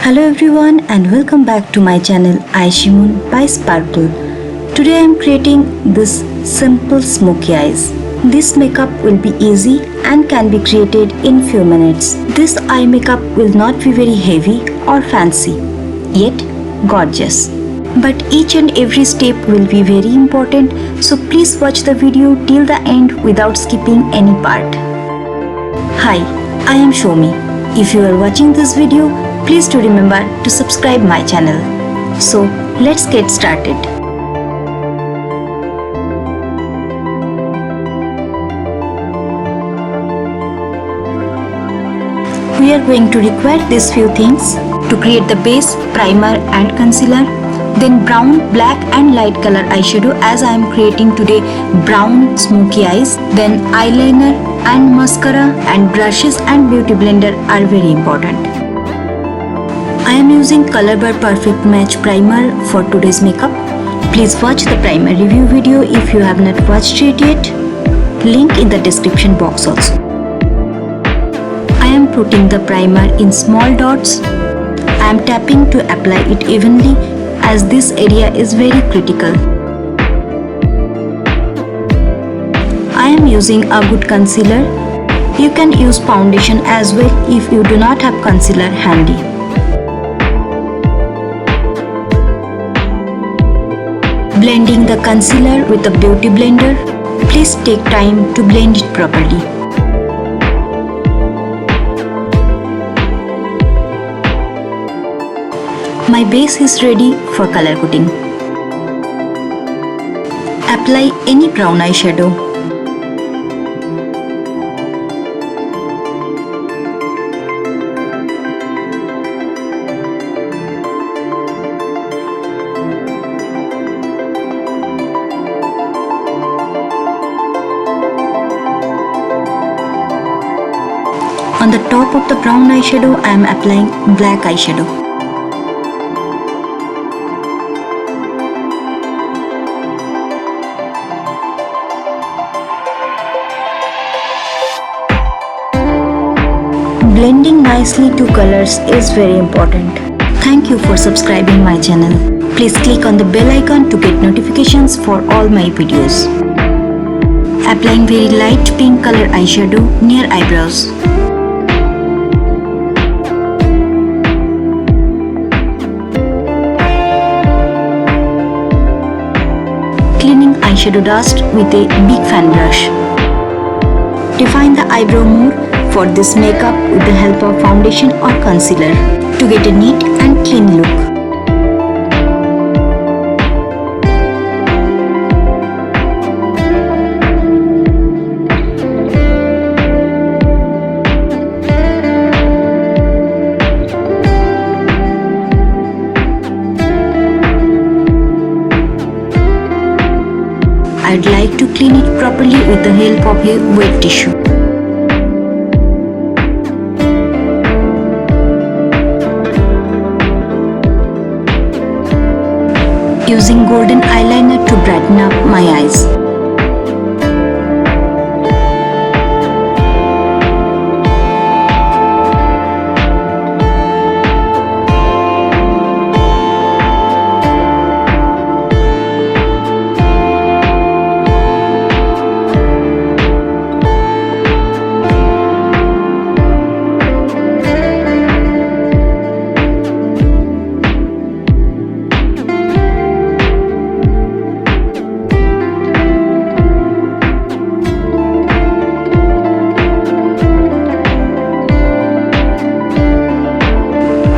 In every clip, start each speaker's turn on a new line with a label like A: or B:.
A: Hello everyone and welcome back to my channel Eyeshadow by Sparkle. Today I am creating this simple smoky eyes. This makeup will be easy and can be created in few minutes. This eye makeup will not be very heavy or fancy, yet gorgeous. But each and every step will be very important, so please watch the video till the end without skipping any part. Hi, I am Shomi. If you are watching this video, please do remember to subscribe my channel. So let's get started. We are going to require these few things to create the base, primer and concealer, then brown, black and light color eyeshadow as I am creating today brown smoky eyes, then eyeliner and mascara, and brushes and beauty blender are very important. I am using Color Bar Perfect Match Primer for today's makeup. Please watch the primer review video if you have not watched it yet. Link in the description box also. I am putting the primer in small dots. I am tapping to apply it evenly as this area is very critical. I am using a good concealer. You can use foundation as well if you do not have concealer handy. Blending the concealer with the beauty blender. Please take time to blend it properly. My base is ready for color coding. Apply any brown eyeshadow. On the top of the brown eyeshadow, I am applying black eyeshadow. Blending nicely two colors is very important. Thank you for subscribing my channel. Please click on the bell icon to get notifications for all my videos. Applying very light pink color eyeshadow near eyebrows. Cleaning eyeshadow dust with a big fan brush. Define the eyebrow more for this makeup with the help of foundation or concealer to get a neat and clean look. I'd like to clean it properly with the help of a wet tissue. Using golden eyeliner to brighten up my eyes.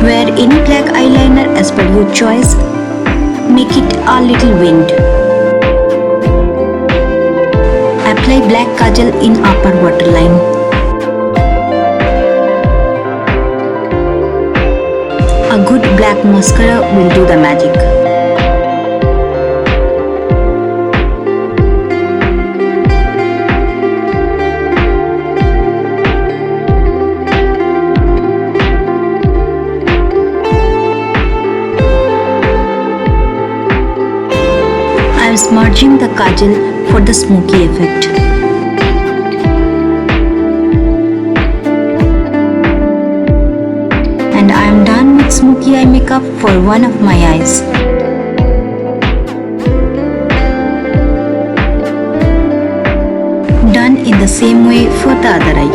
A: Wear any black eyeliner as per your choice. Make it a little winged. Apply black kajal in upper waterline. A good black mascara will do the magic. I am smudging the kajal for the smoky effect. And I am done with smoky makeup for one of my eyes. Done in the same way for the other eye.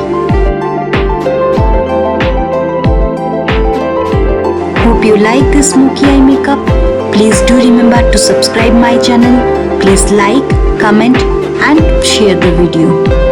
A: Hope you like this smoky eye makeup. Please do remember to subscribe my channel. Please like, comment and share the video.